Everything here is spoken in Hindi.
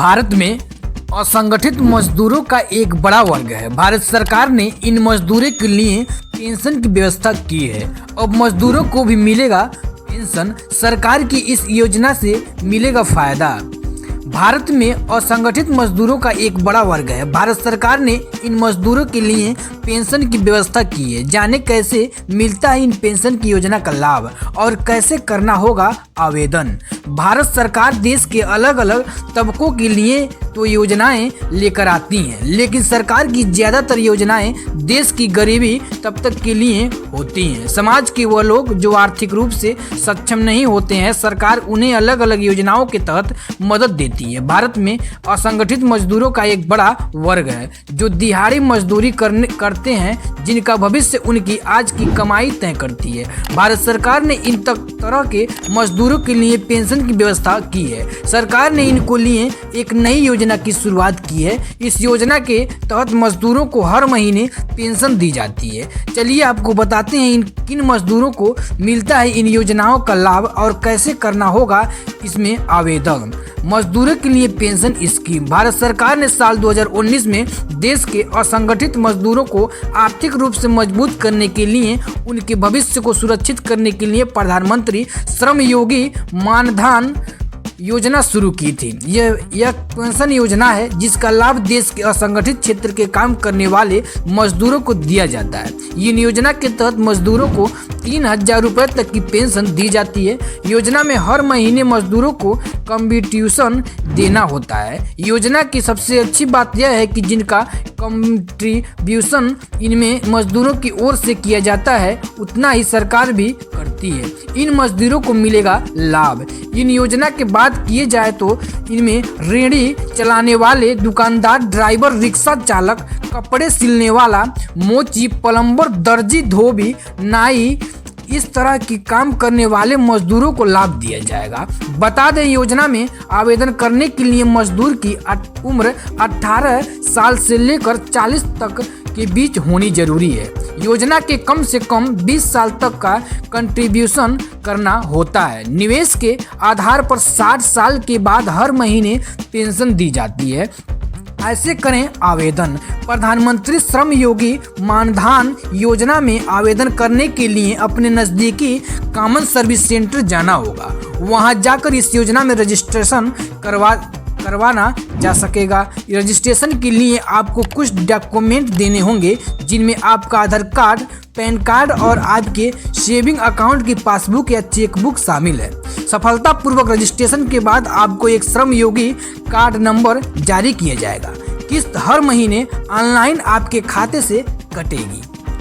भारत में असंगठित मजदूरों का एक बड़ा वर्ग है। भारत सरकार ने इन मजदूरों के लिए पेंशन की व्यवस्था की है। अब मजदूरों को भी मिलेगा पेंशन। सरकार की इस योजना से मिलेगा फायदा। भारत में असंगठित मजदूरों का एक बड़ा वर्ग है। भारत सरकार ने इन मजदूरों के लिए पेंशन की व्यवस्था की है। जाने कैसे मिलता है इन पेंशन की योजना का लाभ और कैसे करना होगा आवेदन। भारत सरकार देश के अलग अलग तबकों के लिए तो योजनाएं लेकर आती हैं, लेकिन सरकार की ज़्यादातर योजनाएं देश की गरीबी तबके के लिए होती हैं। समाज के वह लोग जो आर्थिक रूप से सक्षम नहीं होते हैं, सरकार उन्हें अलग अलग योजनाओं के तहत मदद देती है। भारत में असंगठित मजदूरों का एक बड़ा वर्ग है जो दिहाड़ी मजदूरी करते हैं, जिनका भविष्य उनकी आज की कमाई तय करती है। भारत सरकार ने इन तरह के मजदूरों के लिए पेंशन की व्यवस्था की है। सरकार ने इनको लिए एक नई योजना की शुरुआत की है। इस योजना के तहत मजदूरों को हर महीने पेंशन दी जाती है। चलिए आपको बताते हैं किन मजदूरों को मिलता है इन योजनाओं का लाभ और कैसे करना होगा इसमें आवेदन। मजदूरों के लिए पेंशन स्कीम। भारत सरकार ने साल 2019 में देश के असंगठित मजदूरों को आर्थिक रूप से मजबूत करने के लिए उनके भविष्य को सुरक्षित करने के लिए प्रधानमंत्री श्रम योगी मानधन योजना शुरू की थी। यह पेंशन योजना है जिसका लाभ देश के असंगठित क्षेत्र के काम करने वाले मजदूरों को दिया जाता है। इन योजना के तहत मजदूरों को 3,000 रुपये तक की पेंशन दी जाती है। योजना में हर महीने मजदूरों को कंट्रीब्यूशन देना होता है। योजना की सबसे अच्छी बात यह है कि जिनका कंट्रीब्यूशन इनमें मजदूरों की ओर से किया जाता है, उतना ही सरकार भी करती है। इन मजदूरों को मिलेगा लाभ। इन योजना के बात किए जाए तो इनमें रेहड़ी चलाने वाले, दुकानदार, ड्राइवर, रिक्शा चालक, कपड़े सिलने वाला, मोची, प्लम्बर, दर्जी, धोबी, नाई, इस तरह की काम करने वाले मजदूरों को लाभ दिया जाएगा। बता दें, योजना में आवेदन करने के लिए मजदूर की उम्र 18 साल से लेकर 40 तक के बीच होनी जरूरी है। योजना के कम से कम 20 साल तक का कंट्रीब्यूशन करना होता है। निवेश के आधार पर 60 साल के बाद हर महीने पेंशन दी जाती है। ऐसे करें आवेदन। प्रधानमंत्री श्रम योगी मानधन योजना में आवेदन करने के लिए अपने नज़दीकी कॉमन सर्विस सेंटर जाना होगा। वहां जाकर इस योजना में रजिस्ट्रेशन करवाना जा सकेगा। रजिस्ट्रेशन के लिए आपको कुछ डॉक्यूमेंट देने होंगे, जिनमें आपका आधार कार्ड, पैन कार्ड और आपके सेविंग अकाउंट की पासबुक या चेकबुक शामिल है। सफलतापूर्वक रजिस्ट्रेशन के बाद आपको एक श्रम योगी कार्ड नंबर जारी किया जाएगा। किस्त हर महीने ऑनलाइन आपके खाते से कटेगी।